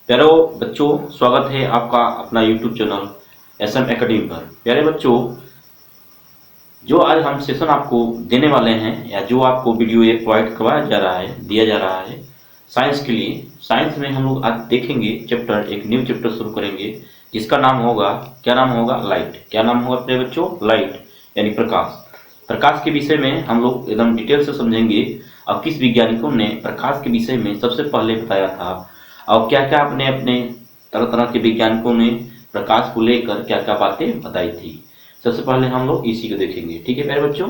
प्यारो बच्चों, स्वागत है आपका अपना YouTube चैनल SM एकेडमी पर। प्यारे बच्चों, जो आज हम सेशन आपको देने वाले हैं या जो आपको वीडियो ये प्रोवाइड करवाया जा रहा है, दिया जा रहा है साइंस के लिए। साइंस में हम लोग आज देखेंगे चैप्टर, एक न्यू चैप्टर शुरू करेंगे जिसका नाम होगा, क्या नाम होगा? लाइट। क्या नाम होगा प्यारे बच्चों? लाइट यानी प्रकाश। प्रकाश के विषय में हम लोग एकदम डिटेल से समझेंगे और किस वैज्ञानिकों ने प्रकाश के विषय में सबसे पहले बताया था और क्या क्या अपने अपने तरह तरह के वैज्ञानिकों ने प्रकाश को लेकर क्या क्या बातें बताई थी। सबसे पहले हम लोग इसी को देखेंगे, ठीक है प्यारे बच्चों।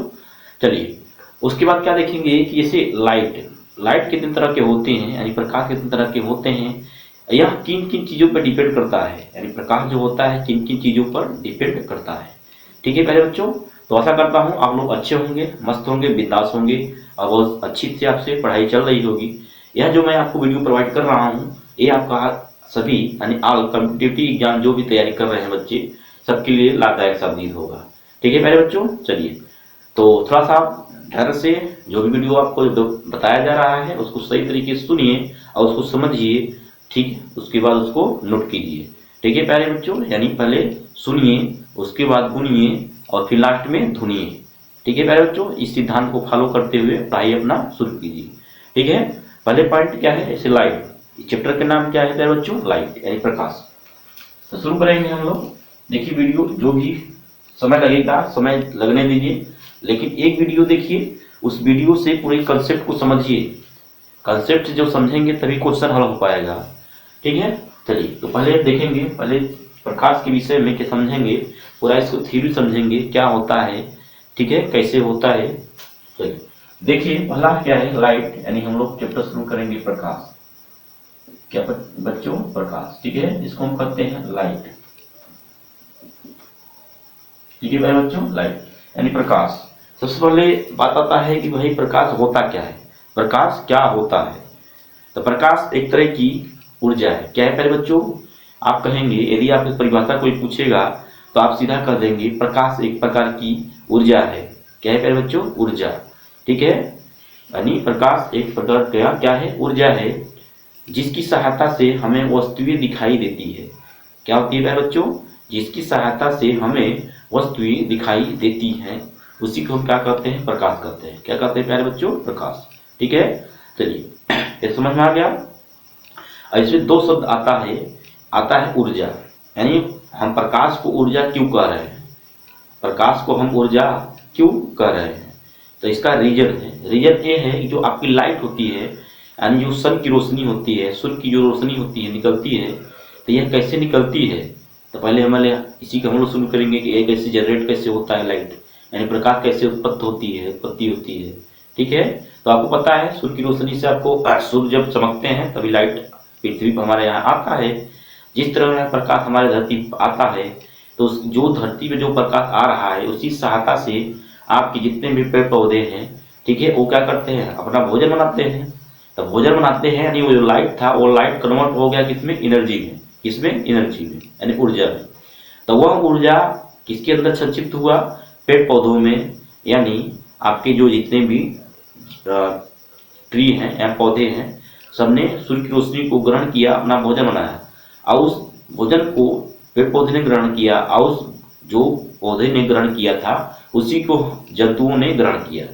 चलिए, उसके बाद क्या देखेंगे कि जैसे लाइट कितने तरह के होते हैं, यानी प्रकाश कितने तरह के होते हैं, यह किन किन चीज़ों पर डिपेंड करता है, यानी प्रकाश जो होता है किन किन चीज़ों पर डिपेंड करता है। ठीक है प्यारे बच्चों, तो आशा करता हूँ आप लोग अच्छे होंगे, मस्त होंगे, बिंदास होंगे और बहुत अच्छी से आपसे पढ़ाई चल रही होगी। यह जो मैं आपको वीडियो प्रोवाइड कर रहा हूँ, ये आपका सभी यानी ऑल कॉम्पिटिटिव एग्जाम जो भी तैयारी कर रहे हैं बच्चे, सबके लिए लाभदायक साबित होगा। ठीक है प्यारे बच्चों, चलिए तो थोड़ा सा धैर्य से जो भी वीडियो आपको बताया जा रहा है उसको सही तरीके से सुनिए और उसको समझिए, ठीक है। उसके बाद उसको नोट कीजिए, ठीक है प्यारे बच्चों। यानी पहले सुनिए, उसके बाद गुनिए और फिर लास्ट में धुनिए। ठीक है प्यारे बच्चों, इस सिद्धांत को फॉलो करते हुए पढ़ाई अपना शुरू कीजिए। ठीक है, पहले पॉइंट क्या है? ऐसे लाइट, चैप्टर का नाम क्या है प्यारे बच्चों? लाइट यानी प्रकाश। तो शुरू करेंगे हम लोग। देखिए वीडियो जो भी समय लगेगा, समय लगने दीजिए, लेकिन एक वीडियो देखिए, उस वीडियो से पूरे कंसेप्ट को समझिए। कंसेप्ट जो समझेंगे तभी क्वेश्चन हल हो पाएगा, ठीक है। चलिए तो पहले देखेंगे, पहले प्रकाश के विषय में क्या समझेंगे, पूरा इसको थ्योरी समझेंगे क्या होता है, ठीक है, कैसे होता है। चलिए देखिए, पहला क्या है? लाइट, यानी हम लोग चैप्टर शुरू करेंगे प्रकाश। क्या बच्चों? प्रकाश, ठीक है, इसको हम कहते हैं लाइट। ठीक है भाई बच्चों, लाइट यानी प्रकाश। सबसे पहले बात आता है कि भाई प्रकाश होता क्या है, प्रकाश क्या होता है। तो प्रकाश एक तरह की ऊर्जा है। क्या है प्यारे बच्चों? आप कहेंगे, यदि आप इस परिभाषा कोई पूछेगा तो आप सीधा कह देंगे प्रकाश एक प्रकार की ऊर्जा है। क्या है प्यारे बच्चों? ऊर्जा, ठीक है। यानी प्रकाश एक प्रकार का क्या है? ऊर्जा है, जिसकी सहायता से हमें वस्तुएं दिखाई देती है। क्या होती है प्यारे बच्चों? जिसकी सहायता से हमें वस्तुएं दिखाई देती हैं, उसी को हम क्या कहते हैं? प्रकाश कहते हैं। क्या कहते हैं प्यारे बच्चों? प्रकाश, ठीक है। चलिए ये समझ में आ गया। इसमें दो शब्द आता है ऊर्जा, यानी हम प्रकाश को ऊर्जा क्यों कह रहे हैं, प्रकाश को हम ऊर्जा क्यों कह रहे हैं। तो इसका रीजन है, रीजन ये है कि जो आपकी लाइट होती है, यानी जो सन की रोशनी होती है, सूर्य की जो रोशनी होती है, निकलती है, तो यह कैसे निकलती है। तो पहले हमारे इसी का हम लोग शुरू करेंगे कि ये कैसे जनरेट कैसे होता है लाइट, यानी प्रकाश कैसे उत्पत्ति होती है, ठीक है। तो आपको पता है सूर्य की रोशनी से आपको सूर्य जब चमकते हैं तभी लाइट पृथ्वी पर हमारे यहाँ आता है। जिस तरह प्रकाश हमारे धरती पर आता है, तो जो धरती पे जो प्रकाश आ रहा है उसी सहायता से आपके जितने भी पेड़ पौधे हैं, ठीक है, वो क्या करते हैं? अपना भोजन बनाते हैं। तो भोजन बनाते हैं, यानी वो जो लाइट था वो लाइट कन्वर्ट हो गया किसमें? एनर्जी में। किसमें? एनर्जी में, यानी ऊर्जा में। तो वह ऊर्जा किसके अंदर संक्षिप्त हुआ? पेड़ पौधों में, यानी आपके जो जितने भी ट्री हैं या पौधे हैं, सबने सूर्य की रोशनी को ग्रहण किया, अपना भोजन बनाया, और उस भोजन को पेड़ पौधे ने ग्रहण किया, और उस जो पौधे ने ग्रहण किया था उसी को जंतुओं ने ग्रहण किया।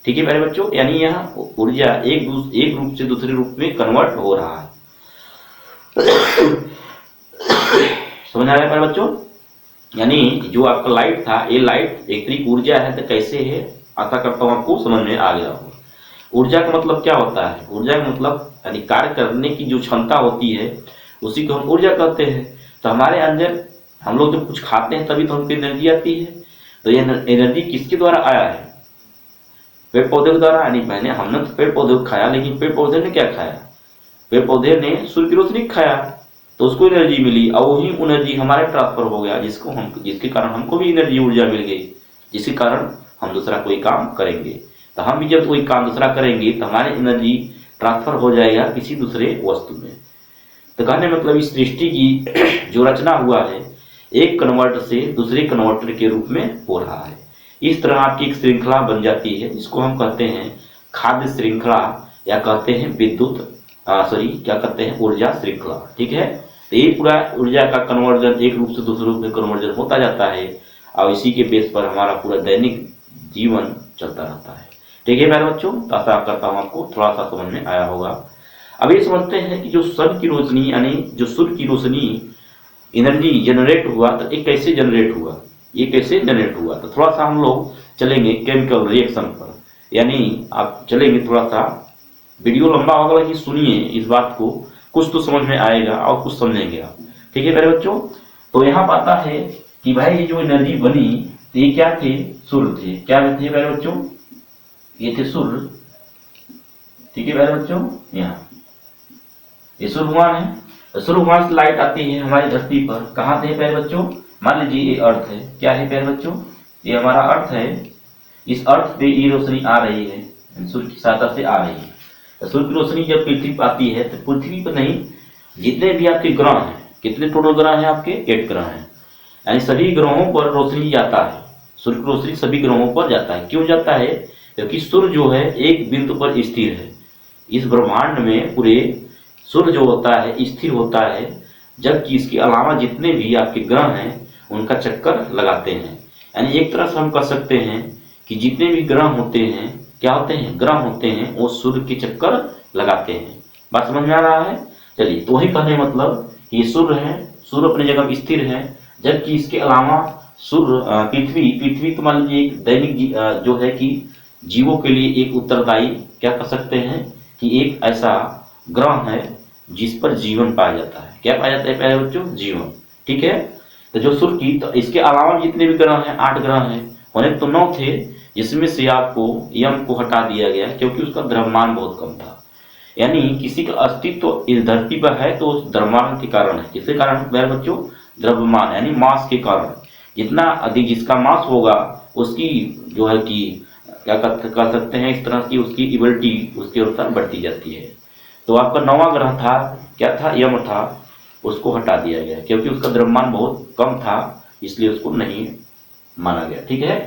ठीक है प्यारे बच्चों, यानी यह ऊर्जा एक रूप से दूसरे रूप में कन्वर्ट हो रहा है। समझ आ रहा है प्यारे बच्चों? यानी जो आपका लाइट था, ये लाइट एक तरीके ऊर्जा है, तो कैसे है, आशा करता हूँ आपको समझ में आ गया हो। ऊर्जा का मतलब क्या होता है? ऊर्जा का मतलब यानी कार्य करने की जो क्षमता होती है उसी को हम ऊर्जा कहते हैं। तो हमारे अंदर हम लोग जब कुछ खाते हैं तभी तो हमको एनर्जी आती है। तो यह एनर्जी किसके द्वारा आया है? पेड़ पौधे के द्वारा। यानी हमने तो पेड़ पौधे को खाया, लेकिन पेड़ पौधे ने क्या खाया? पेड़ पौधे ने सूर्य की रोशनी खाया, तो उसको एनर्जी मिली, और वही एनर्जी हमारे ट्रांसफर हो गया, जिसके कारण हमको भी एनर्जी ऊर्जा मिल गई, जिसके कारण हम दूसरा कोई काम करेंगे। तो हम भी जब कोई काम दूसरा करेंगे तो हमारी एनर्जी ट्रांसफर हो जाएगा किसी दूसरे वस्तु में। तो कहने मतलब इस सृष्टि की जो रचना हुआ है, एक कन्वर्टर से दूसरे कन्वर्टर के रूप में हो रहा है। इस तरह आपकी एक श्रृंखला बन जाती है, जिसको हम कहते हैं खाद्य श्रृंखला या कहते हैं विद्युत सॉरी क्या कहते हैं, ऊर्जा श्रृंखला। ठीक है, तो ये पूरा ऊर्जा का कन्वर्जन एक रूप से दूसरे रूप में कन्वर्जन होता जाता है और इसी के बेस पर हमारा पूरा दैनिक जीवन चलता रहता है। ठीक है प्यारे बच्चों, तो आशा करता हूँ आपको थोड़ा सा समझ में आया होगा। अब ये समझते हैं कि जो सन की रोशनी यानी जो सूर्य की रोशनी एनर्जी जनरेट हुआ, तो ये कैसे जनरेट हुआ, ये कैसे जनरेट हुआ। तो थोड़ा सा हम लोग चलेंगे केमिकल रिएक्शन पर, यानी आप चलेंगे थोड़ा सा, वीडियो लंबा होगा लेकिन सुनिए इस बात को, कुछ तो समझ में आएगा और कुछ समझेंगे आप। ठीक है मेरे बच्चों, तो यहाँ पाता है कि भाई ये जो एनर्जी बनी, तो ये क्या थे, सूर्य थे। क्या थे मेरे बच्चों, ये थे सूर्य। ठीक है मेरे बच्चों, यहाँ ये सूर्य भगवान है। तो सूर्य भगवान से लाइट आती है हमारी धरती पर, कहाँ थे प्यारे बच्चों, मान लीजिए ये अर्थ है। क्या है प्यारे बच्चों, ये हमारा अर्थ है। इस अर्थ पे ये रोशनी आ रही है, सूर्य की सहायता से आ रही है। तो सूर्य की रोशनी जब पृथ्वी पर आती है, तो पृथ्वी पर नहीं, जितने भी आपके ग्रह हैं, कितने टोटल ग्रह हैं आपके, 8 ग्रह हैं, यानी सभी ग्रहों पर रोशनी जाता है। सूर्य की रोशनी सभी ग्रहों पर जाता है। क्यों जाता है, क्योंकि सूर्य जो है एक बिंदु पर स्थिर है। इस ब्रह्मांड में पूरे सूर्य जो होता है स्थिर होता है, जबकि इसके अलावा जितने भी आपके ग्रह हैं उनका चक्कर लगाते हैं। यानी एक तरह से हम कह सकते हैं कि जितने भी ग्रह होते हैं, क्या होते हैं, ग्रह होते हैं, वो सूर्य के चक्कर लगाते हैं। बात समझ में आ रहा है। चलिए, तो वही कहने मतलब ये सूर्य है, सूर्य अपनी जगह स्थिर है, जबकि इसके अलावा सूर्य पृथ्वी तो मान लीजिए एक दैनिक जो है कि जीवों के लिए एक उत्तरदायी, क्या कह सकते हैं कि एक ऐसा ग्रह है जिस पर जीवन पाया जाता है। क्या पाया जाता है प्यारे बच्चों, जीवन। ठीक है, तो जो सूर्य की, तो इसके अलावा जितने भी ग्रह हैं, 8 ग्रह हैं, होने तो 9 थे, जिसमें से आपको यम को हटा दिया गया क्योंकि उसका द्रव्यमान बहुत कम था। यानी किसी का अस्तित्व तो इस धरती पर है तो उस द्रव्यमान के कारण है। किसके कारण प्यारे बच्चों, द्रव्यमान यानी मास के कारण। जितना अधिक जिसका मास होगा उसकी जो है कि क्या कर सकते हैं इस तरह की, उसकी इबिलिटी उसके अनुसार बढ़ती जाती है। तो आपका 9वां ग्रह था, क्या था, यम था, उसको हटा दिया गया क्योंकि उसका द्रव्यमान बहुत कम था, इसलिए उसको नहीं माना गया। ठीक है,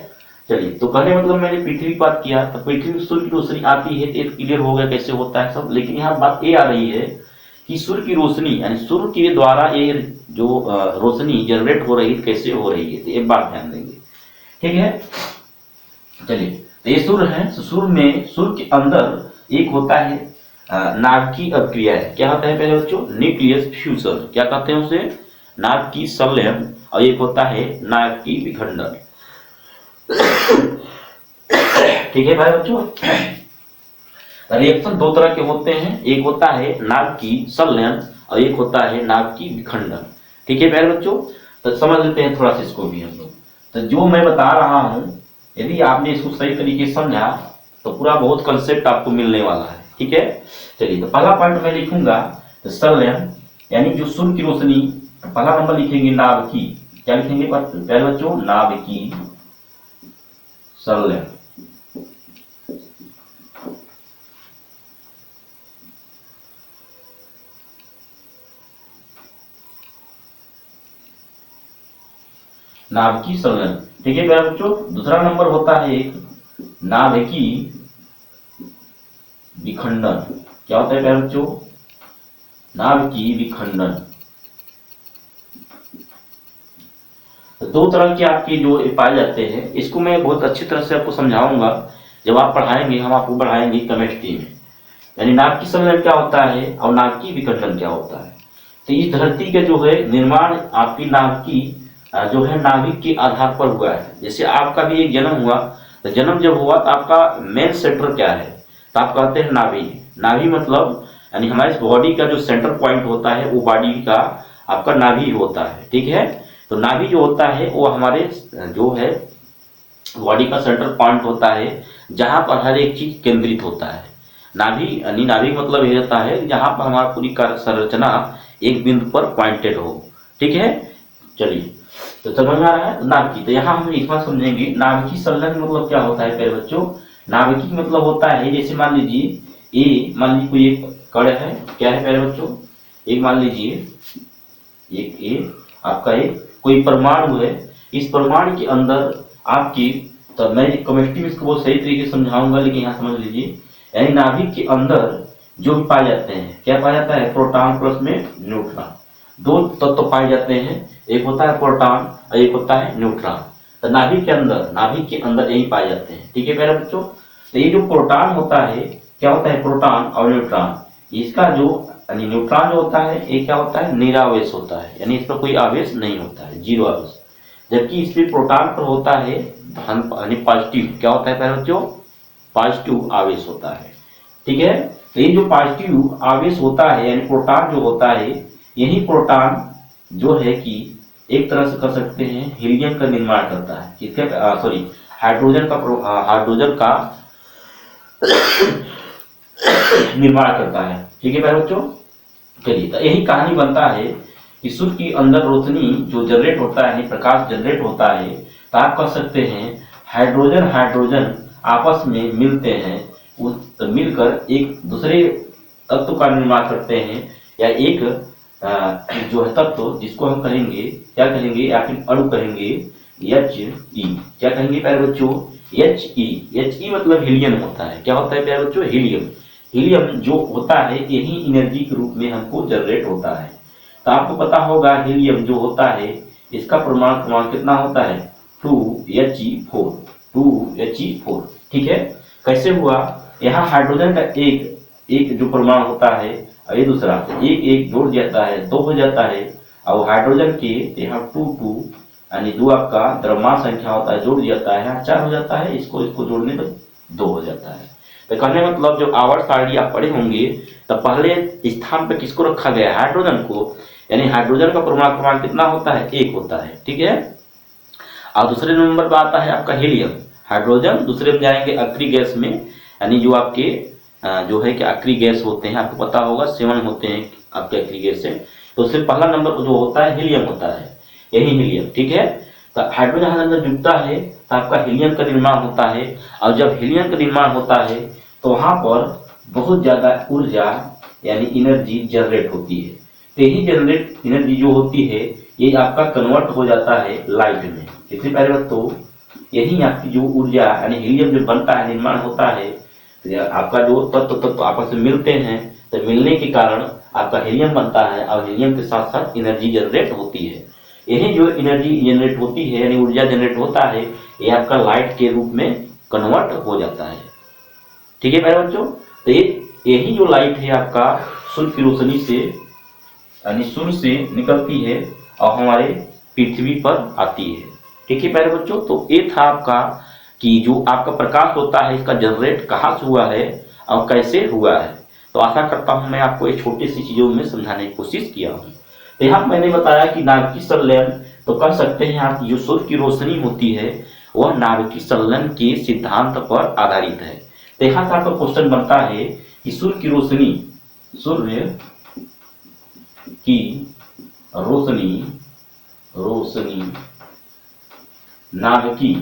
चलिए, तो कहने मतलब मैंने पृथ्वी की बात किया, तो पृथ्वी में सूर्य की रोशनी आती है, तो क्लियर हो गया कैसे होता है सब। लेकिन यहाँ बात ये आ रही है कि सूर्य की रोशनी यानी सूर्य के द्वारा ये जो रोशनी जनरेट हो रही है कैसे हो रही है, तो एक बात ध्यान देंगे। ठीक है, चलिए, तो ये सूर्य है। सूर्य में, सूर्य के अंदर एक होता है नाभिकीय अभिक्रिया है। क्या होता है पहले बच्चों, न्यूक्लियस फ्यूजन, क्या कहते हैं उसे, नाभिकीय संलयन, और एक होता है नाभिकीय विखंडन। ठीक है भाई बच्चों, रिएक्शन 2 तरह के होते हैं, एक होता है नाभिकीय संलयन और एक होता है नाभिकीय विखंडन। ठीक है प्यारे बच्चों, तो समझ लेते हैं थोड़ा सा इसको भी हम लोग। तो जो मैं बता रहा हूं, यदि आपने इसको सही तरीके से समझा तो पूरा बहुत कंसेप्ट आपको मिलने वाला है। ठीक है, चलिए, तो पहला पॉइंट मैं लिखूंगा, तो संलयन यानी जो सूर्य की रोशनी, पहला नंबर लिखेंगे नाभिकीय। क्या लिखेंगे प्यारे बच्चों, नाभिकीय संलयन। नाभिकीय संलयन। ठीक है प्यारे बच्चों, दूसरा नंबर होता है एक नाभिकीय विखंडन। क्या होता है प्यारे बच्चों, नाभिकीय विखंडन। तो 2 तरह के आपके जो पाए जाते हैं, इसको मैं बहुत अच्छी तरह से आपको समझाऊंगा जब आप पढ़ाएंगे, हम आपको पढ़ाएंगे केमिस्ट्री में, यानी नाभिकीय संलयन क्या होता है और नाभिकीय विखंडन क्या होता है। तो इस धरती का जो है निर्माण आपकी नाभिकीय जो है नाभिक के आधार पर हुआ है। जैसे आपका भी एक जन्म हुआ, तो जन्म जब हुआ तो आपका मेन सेंटर क्या है, तो आप कहते हैं नाभि। नाभि मतलब यानी हमारे बॉडी का जो सेंटर पॉइंट होता है वो बॉडी का आपका नाभि होता है। ठीक है, तो नाभि जो होता है वो हमारे जो है बॉडी का सेंटर पॉइंट होता है, जहां पर हर एक चीज केंद्रित होता है। नाभि यानी नाभि मतलब ये होता है जहां पर हमारा पूरी कार्य संरचना एक बिंदु पर पॉइंटेड हो। ठीक है, चलिए, तो समझ में आ रहा है नाभिकीय। तो यहाँ हम इसमें समझेंगे नाभिकीय संलयन मतलब क्या होता है प्यारे बच्चों। नाभिकीय मतलब होता है, जैसे मान लीजिए मान लीजिए कोई एक कण है, क्या है प्यारे बच्चों, एक मान लीजिए एक आपका एक कोई परमाणु है। इस परमाणु के अंदर आपकी, तो मैं केमिस्ट्री में इसको बहुत सही तरीके से समझाऊंगा, लेकिन यहाँ समझ लीजिए, यानी नाभिक के अंदर जो भी पाए जाते हैं, क्या पाया जाता है, प्रोटॉन प्लस में न्यूट्रॉन, दो तत्व तो पाए जाते हैं, एक होता है प्रोटॉन और एक होता है न्यूट्रॉन। तो नाभिक के अंदर यही पाए जाते हैं। ठीक है प्यारे बच्चों, तो ये जो प्रोटॉन होता है, क्या होता है, प्रोटॉन और न्यूट्रॉन, इसका जो यानी न्यूट्रॉन जो होता है ये क्या होता है, निरावेश होता है, यानी इस पर कोई आवेश नहीं होता है, जीरो आवेश। जबकि इसमें प्रोटॉन पर होता है धन यानी पॉजिटिव, क्या होता है प्यारे बच्चों, पॉजिटिव आवेश होता है। ठीक है, तो ये जो पॉजिटिव आवेश होता है यानी प्रोटॉन जो होता है, यही प्रोटॉन जो है कि एक तरह से कर सकते हैं हीलियम का निर्माण करता है, किसका, सॉरी, हाइड्रोजन का निर्माण करता है। ठीक है प्यारे बच्चों, चलिए, तो यही कहानी बनता है कि सूर्य के अंदर रोशनी जो जनरेट होता है, प्रकाश जनरेट होता है, तो आप कह सकते हैं हाइड्रोजन आपस में मिलते हैं, तो मिलकर एक दूसरे तत्व का निर्माण करते हैं, या एक जो है तत्व जिसको हम कहेंगे, क्या कहेंगे, या फिर अणु कहेंगे He। क्या कहेंगे प्यारे बच्चों, He मतलब हीलियम होता है। क्या होता है प्यारे बच्चों, हीलियम जो होता है यही एनर्जी के रूप में हमको जनरेट होता है। तो आपको पता होगा हीलियम जो होता है इसका परमाणु क्रमांक कितना होता है, 2He4। ठीक है, कैसे हुआ, यहाँ हाइड्रोजन का एक जो परमाणु होता है और ये दूसरा, एक जोड़ जाता है, 2 हो जाता है, और हाइड्रोजन के यहाँ 2 यानी 2 आपका द्रव्यमान संख्या होता है, जोड़ जाता है, यहाँ 4 हो जाता है, इसको जोड़ने पर 2 हो जाता है। तो कहने मतलब जो आवर्त सारणी आप पढ़े होंगे, तो पहले स्थान पर किसको रखा गया है, हाइड्रोजन को, यानी हाइड्रोजन का परमाणु क्रमांक कितना होता है, 1 होता है। ठीक है, और दूसरे नंबर पर आता है आपका हीलियम, हाइड्रोजन दूसरे में जाएंगे अक्रिय गैस में, यानी जो आपके जो है कि अक्रिय गैस होते हैं, आपको पता होगा 7 होते हैं आपके अक्रिय गैस से, तो उससे पहला नंबर जो होता है हीलियम होता है, यही हीलियम। ठीक है, तो हाइड्रोजन अंदर जुड़ता है तो आपका हीलियम का निर्माण होता है, और जब हीलियम का निर्माण होता है तो वहां पर बहुत ज्यादा ऊर्जा यानी एनर्जी जनरेट होती है। तो यही जनरेट एनर्जी जो होती है ये आपका कन्वर्ट हो जाता है लाइट में। इससे पहले तो यही आपकी जो ऊर्जा यानी हीलियम जो बनता है, निर्माण होता है, आपका जो तत्व आपस में मिलते हैं, तो मिलने के कारण आपका हीलियम बनता है, और हीलियम के साथ साथ एनर्जी जनरेट होती है। यही जो एनर्जी जनरेट होती है यानी ऊर्जा जनरेट होता है, ये आपका लाइट के रूप में कन्वर्ट हो जाता है। ठीक है प्यारे बच्चों, तो यही जो लाइट है आपका सूर्य की रोशनी से यानी सूर्य से निकलती है और हमारे पृथ्वी पर आती है। ठीक है प्यारे बच्चों, तो ये था आपका कि जो आपका प्रकाश होता है इसका जनरेट कहाँ से हुआ है और कैसे हुआ है। तो आशा करता हूँ मैं आपको एक छोटी सी चीजों में समझाने की कोशिश किया हूँ। तो यहाँ मैंने बताया कि नाभिकीय संलयन, तो कह सकते हैं आप जो सूर्य की रोशनी होती है वह नाभिकीय संलयन के सिद्धांत पर आधारित है। तो यहाँ से आपका क्वेश्चन बनता है कि सूर्य की रोशनी नाभिकीय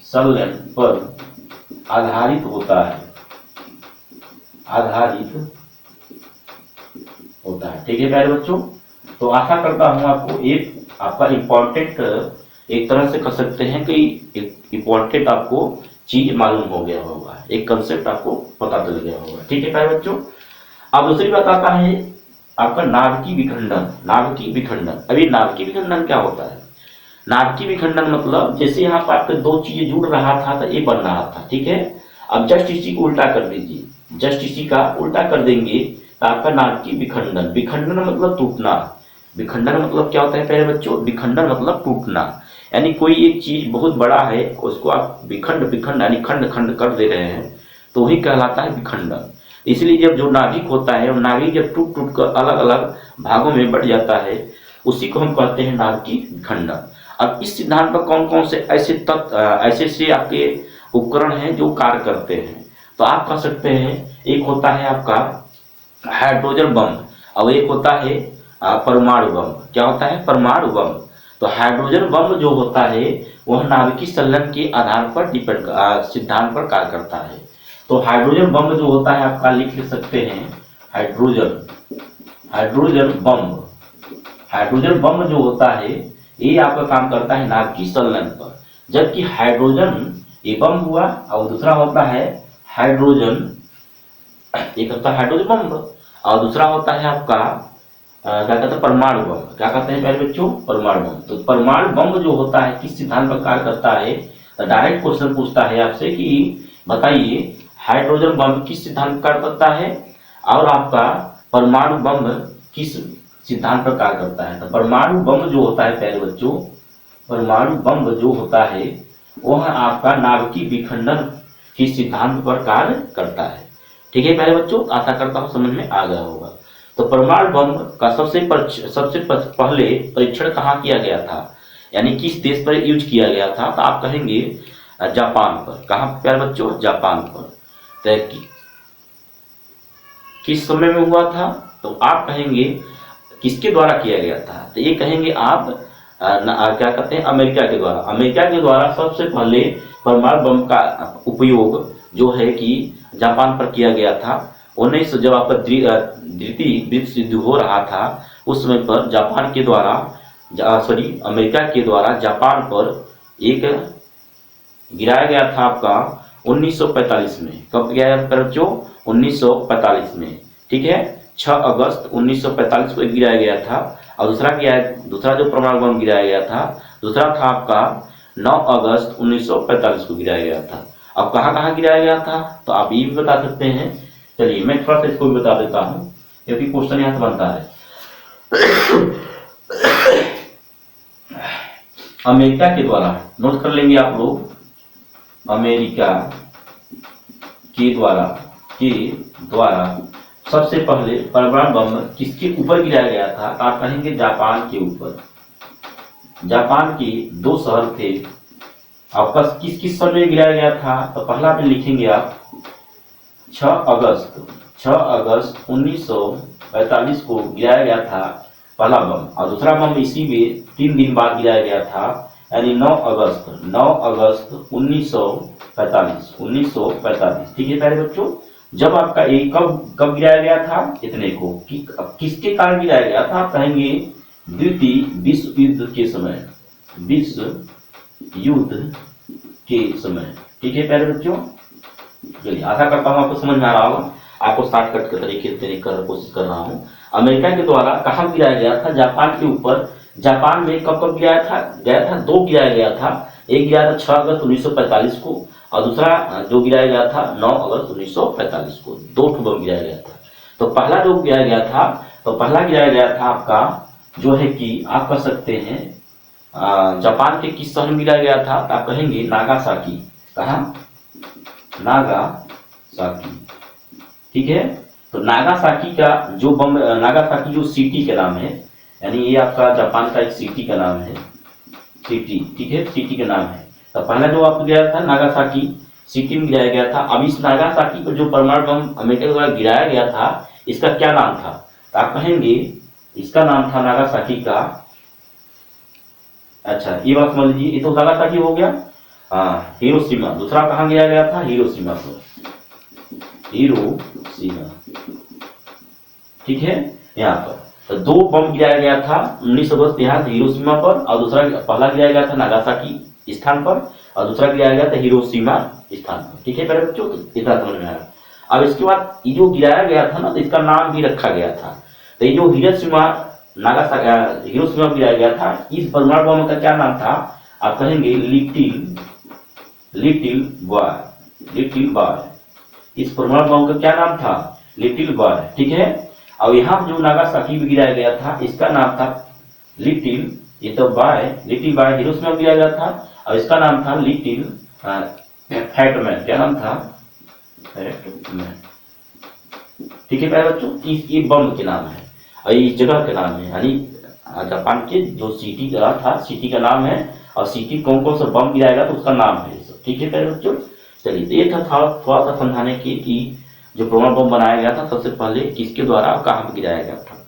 संलयन पर आधारित होता है। ठीक है प्यारे बच्चों, तो आशा करता हूँ आपको एक आपका इम्पोर्टेंट एक तरह से कह सकते हैं कि इम्पोर्टेंट आपको चीज मालूम हो गया होगा, एक कंसेप्ट आपको पता चल गया होगा। ठीक है प्यारे बच्चों, अब दूसरी बात आता है आपका नाभिकीय विखंडन। अभी नाभिकीय विखंडन क्या होता है, नाभिकीय विखंडन मतलब जैसे यहाँ पर आपके 2 चीजें जुड़ रहा था तो ये बन रहा था। ठीक है, अब जस्ट इसी को उल्टा कर दीजिए, जस्ट इसी का उल्टा कर देंगे तो आपका नाभिकीय विखंडन मतलब टूटना। विखंडन मतलब क्या होता है प्यारे बच्चों, विखंडन मतलब टूटना, यानी कोई एक चीज बहुत बड़ा है उसको आप विखंड यानी खंड खंड कर दे रहे हैं, तो वही कहलाता है विखंडन। इसलिए जब जो नाभिक होता है और नाभिक जब टूट टूट कर अलग अलग भागों में बढ़ जाता है उसी को हम कहते हैं नाभिकीय विखंडन। अब इस सिद्धांत पर कौन कौन से ऐसे से आपके उपकरण हैं जो कार्य करते हैं, तो आप कह सकते हैं एक होता है आपका हाइड्रोजन बम और एक होता है परमाणु बम। क्या होता है, परमाणु बम। तो हाइड्रोजन बम जो होता है वह नाभिकीय संलयन के आधार पर सिद्धांत पर कार्य करता है। तो हाइड्रोजन बम जो होता है आपका लिख सकते हैं हाइड्रोजन बम जो होता है ये आपका काम करता है नाभिकीय संलयन पर। जबकि हाइड्रोजन ये बम हुआ और दूसरा होता है हाइड्रोजन, एक होता है हाइड्रोजन बम और दूसरा होता है आपका क्या कहते हैं परमाणु बम। क्या कहते हैं प्यारे बच्चों, परमाणु बम। तो परमाणु बम जो होता है किस सिद्धांत पर कार्य करता है, तो डायरेक्ट क्वेश्चन पूछता है आपसे कि बताइए हाइड्रोजन बम किस सिद्धांत पर कार्य करता है और आपका परमाणु बम किस सिद्धांत पर कार्य करता है। तो परमाणु बम जो होता है प्यारे बच्चों, परमाणु बम जो होता है वह आपका नाभिकीय विखंडन किस सिद्धांत पर कार्य करता है। ठीक है प्यारे बच्चों, आशा करता हूँ समझ में आ गया होगा। तो परमाणु बम का सबसे पहले परीक्षण कहाँ किया गया था, यानी किस देश पर यूज किया गया था, तो आप कहेंगे जापान पर। कहाँ प्यारे बच्चों, जापान पर। तो किस समय में हुआ था, तो आप कहेंगे किसके द्वारा किया गया था, तो ये कहेंगे आप क्या कहते हैं अमेरिका के द्वारा। अमेरिका के द्वारा सबसे पहले परमाणु बम का उपयोग जो है कि जापान पर किया गया था। 19 जब आपका द्वितीय विश्व युद्ध हो रहा था उस समय पर जापान के द्वारा अमेरिका के द्वारा जापान पर एक गिराया गया था आपका 1945 में। कब गिराया था बच्चों, 1945 में। ठीक है, 6 अगस्त 1945 को गिराया गया था। और दूसरा जो परमाणु बम गिराया गया था दूसरा था आपका 9 अगस्त 1945 को गिराया गया था। अब कहाँ कहाँ गिराया गया था, तो आप ये भी बता सकते हैं। चलिए मैं थोड़ा सा इसको भी बता देता हूँ क्योंकि क्वेश्चन यहाँ से बनता है। अमेरिका के द्वारा, नोट कर लेंगे आप लोग, अमेरिका के द्वारा सबसे पहले परमाणु बम किसके ऊपर गिराया गया था, आप कहेंगे जापान के ऊपर। जापान के 2 शहर थे। आपका किस किस समय गिराया गया था, तो पहला में लिखेंगे आप 6 अगस्त 1945 को गिराया गया था पहला बम। और दूसरा बम इसी में 3 दिन बाद गिराया गया था, यानी 9 अगस्त 1945। ठीक है प्यारे बच्चों, जब आपका एक कब गिराया गया था, इतने को किसके कारण गिराया गया था, आप कहेंगे द्वितीय विश्व युद्ध के समय, विश्व युद्ध के समय। ठीक है प्यारे बच्चों, चलिए आशा करता हूँ आपको समझ में आ रहा होगा। आपको शॉर्टकट के तरीके से कोशिश कर रहा हूँ। अमेरिका के द्वारा कहाँ गिराया गया था, जापान के ऊपर। जापान में कब गिराया था 2 गिराया गया था। एक गिराया था 6 अगस्त 1945 को और दूसरा जो गिराया गया था 9 अगस्त 1945 को। 2 बम गिराया गया था। तो पहला जो गिराया गया था, तो पहला गिराया गया था आपका जो है कि आप कह सकते हैं जापान के किस शहर में गिराया गया था, आप कहेंगे नागासाकी। कहाँ, नागासाकी। ठीक है, तो नागासाकी का जो बम, नागासाकी जो सिटी का नाम है, यानी ये आपका जापान का एक सिटी का नाम है, सिटी। ठीक है, सिटी का नाम है। तो पहला जो आपको गिराया था नागासाकी सिटी में गिराया गया था। अब इस नागासाकी पर जो परमाणु बम अमेरिका द्वारा गिराया गया था इसका क्या नाम था, तो आप कहेंगे इसका नाम था नागासाकी का, अच्छा ये बात समझ लीजिए, ये तो नागासाकी हो गया। हिरोशिमा। दूसरा कहाँ गिराया गया था, हिरोशिमा पर, हिरोशिमा। ठीक है, यहाँ पर तो 2 बम गिराया गया था 19 अगस्त यहाँ हिरोशिमा पर, और दूसरा पहला गिराया गया था नागासाकी स्थान पर और दूसरा गिराया गया था हिरोशिमा स्थान पर। ठीक है मेरे बच्चों, इतना समझ में आया। अब इसके बाद ये जो गिराया गया था ना, तो इसका नाम भी रखा गया था। तो ये जो हिरोशिमा हिरोशिमा गिराया गया था, इस परमाणु बम का क्या नाम था, आप कहेंगे लिटिल बॉय। इस परमाणु बम का क्या नाम था, लिटिल बॉय। ठीक है, और यहाँ जो नागासाकी में गिराया गया था इसका नाम था लिटिल, ये तो लिटिल बॉय हिरोशिमा में गिराया गया था, और इसका नाम था लिटिल फैटमैन। क्या नाम था, फैटमैन। ठीक है प्यारे बच्चों, ये बम के नाम है और इस जगह का नाम है, यानी जापान के जो सिटी था, सिटी का नाम है, और सिटी कौन कौन सा बम गिराएगा तो उसका नाम है। ठीक है प्यारे बच्चों, चलिए तो ये था थोड़ा सा समझाने की कि जो परमाणु बम बनाया गया था सबसे पहले किसके द्वारा और कहाँ पर गिराया गया था।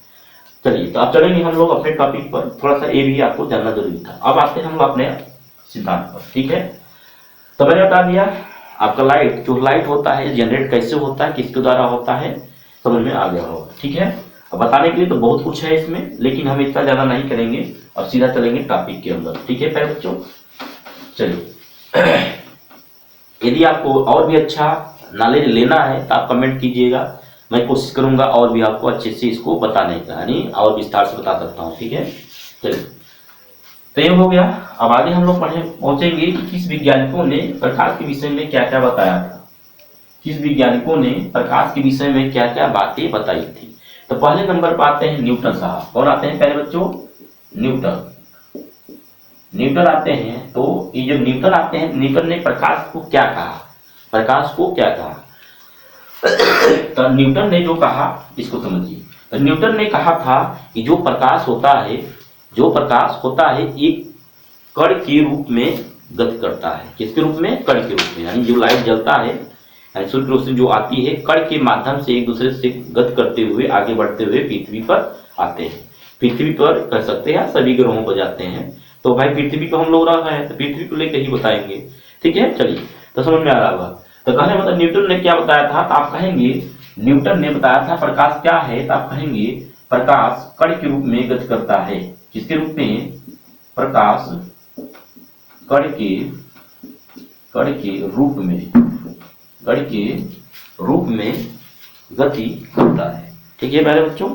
चलिए तो अब चलेंगे हम लोग अपने टॉपिक पर, थोड़ा सा ये भी आपको जानना जरूरी था। अब आते हैं हम अपने सिद्धांत पर। ठीक है, तो मैंने बता दिया आपका लाइट होता है जनरेट कैसे होता है, किसके द्वारा होता है, समझ में आ गया होगा। ठीक है, अब बताने के लिए तो बहुत कुछ है इसमें, लेकिन हम इतना ज्यादा नहीं करेंगे और सीधा चलेंगे टॉपिक के अंदर। ठीक है प्यारे बच्चों, चलिए, यदि आपको और भी अच्छा नॉलेज लेना है तो आप कमेंट कीजिएगा, मैं कोशिश करूंगा और भी आपको अच्छे से इसको बताने का, यानी और विस्तार से बता सकता हूँ। ठीक है, चलिए, तो ये हो गया। अब आगे हम लोग पहुंचेंगे कि किस वैज्ञानिकों ने प्रकाश के विषय में क्या क्या बताया था, किस वैज्ञानिकों ने प्रकाश के विषय में क्या क्या बातें बताई थी। तो पहले नंबर पर आते हैं न्यूटन साहब। कौन आते हैं पहले बच्चों? न्यूटन। न्यूटन आते हैं। तो ये जो न्यूटन आते हैं, न्यूटन ने प्रकाश को क्या कहा, प्रकाश को क्या कहा? तो न्यूटन ने जो कहा इसको समझिए। तो न्यूटन ने कहा था कि जो प्रकाश होता है, जो प्रकाश होता है एक कण के रूप में गति करता है। किसके रूप में? कण के रूप में। यानी जो लाइट जलता है, सूर्य की रोशनी जो आती है, कण के माध्यम से एक दूसरे से गति करते हुए आगे बढ़ते हुए पृथ्वी पर आते हैं। पृथ्वी पर कह सकते हैं, सभी ग्रहों पर जाते हैं। तो भाई पृथ्वी पर हम लोग रह रहे हैं तो पृथ्वी को लेकर ही बताएंगे। ठीक है, चलिए, तो समझ में आ रहा होगा। तो कहने मतलब न्यूटन ने क्या बताया था, तो आप कहेंगे न्यूटन ने बताया था प्रकाश क्या है, तो आप कहेंगे प्रकाश कण के रूप में गति करता है। किसके रूप में? प्रकाश कण के रूप में, कण के रूप में गति करता है। ठीक है मेरे बच्चों,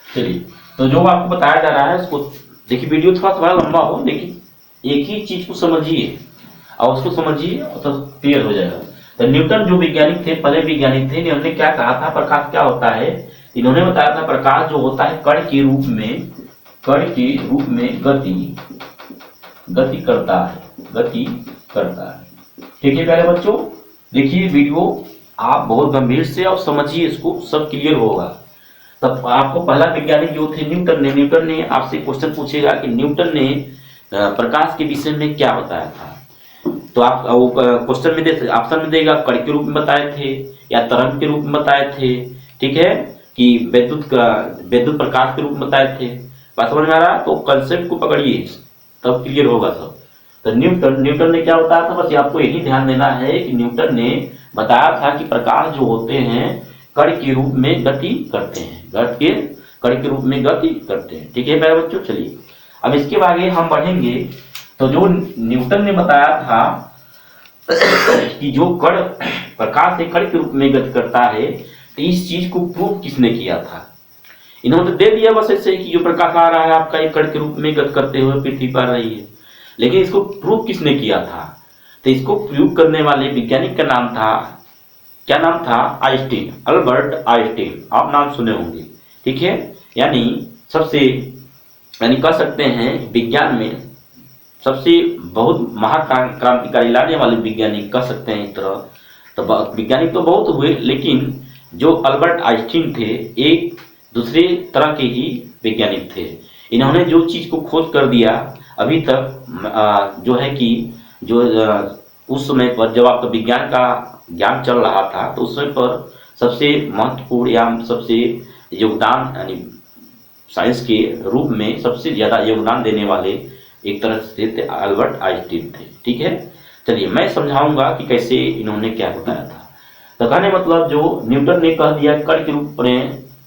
चलिए, तो जो आपको बताया जा रहा है उसको देखिए। वीडियो थोड़ा लंबा हो, लेकिन एक ही चीज को समझिए और उसको समझिए तो क्लियर हो जाएगा। तो न्यूटन जो वैज्ञानिक थे, पहले वैज्ञानिक थे, इन्होंने क्या कहा था, प्रकाश क्या होता है? इन्होंने बताया था प्रकाश जो होता है कण के रूप में, कण के रूप में गति करता है, गति करता है। ठीक है प्यारे बच्चों, देखिए वीडियो आप बहुत गंभीर से और समझिए, इसको सब क्लियर होगा। तब आपको पहला वैज्ञानिक जो थे न्यूटन ने आपसे क्वेश्चन पूछेगा कि न्यूटन ने प्रकाश के विषय में क्या बताया था। तो आप वो क्वेश्चन में दे, ऑप्शन में देगा कण के रूप में बताए थे या तरंग के रूप में बताए थे, ठीक है, कि विद्युत प्रकाश के रूप में बताए थे। बात समझ में आ रहा? तो कंसेप्ट को पकड़िए तब क्लियर होगा सब। तो न्यूटन ने क्या बताया था, बस आपको यही ध्यान देना है कि न्यूटन ने बताया था कि प्रकाश जो होते हैं कण के रूप में गति करते हैं, कण के रूप में गति करते हैं। ठीक है मेरे बच्चों, चलिए अब इसके आगे हम बढ़ेंगे। तो जो न्यूटन ने बताया था कि जो कण प्रकाश से कण के रूप में गति करता है, तो इस चीज को प्रूव किसने किया था? इन्होंने दे दिया बस ऐसे कि जो प्रकाश आ रहा है आपका एक कण के रूप में गति करते हुए पृथ्वी पर रही है, लेकिन इसको प्रूव किसने किया था? तो इसको प्रूव करने वाले वैज्ञानिक का नाम था, क्या नाम था? Einstein, Albert Einstein. आप नाम सुने होंगे। ठीक है, यानी कह सकते हैं विज्ञान में सबसे बहुत महाक्रांतिकारी लाने वाले वैज्ञानिक कह सकते हैं इस तरह। तो वैज्ञानिक तो बहुत हुए, लेकिन जो अल्बर्ट आइंस्टीन थे एक दूसरे तरह के ही वैज्ञानिक थे। इन्होंने जो चीज को खोज कर दिया अभी तक जो है कि जो उस समय पर जब आपका विज्ञान का ज्ञान चल रहा था, तो उस समय पर सबसे महत्वपूर्ण या सबसे योगदान यानी साइंस के रूप में सबसे ज्यादा योगदान देने वाले एक तरह से थे अल्बर्ट आइंस्टीन थे। ठीक है, चलिए मैं समझाऊंगा कि कैसे इन्होंने क्या बताया था। तो कहने मतलब जो न्यूटन ने कह दिया कण के रूप में,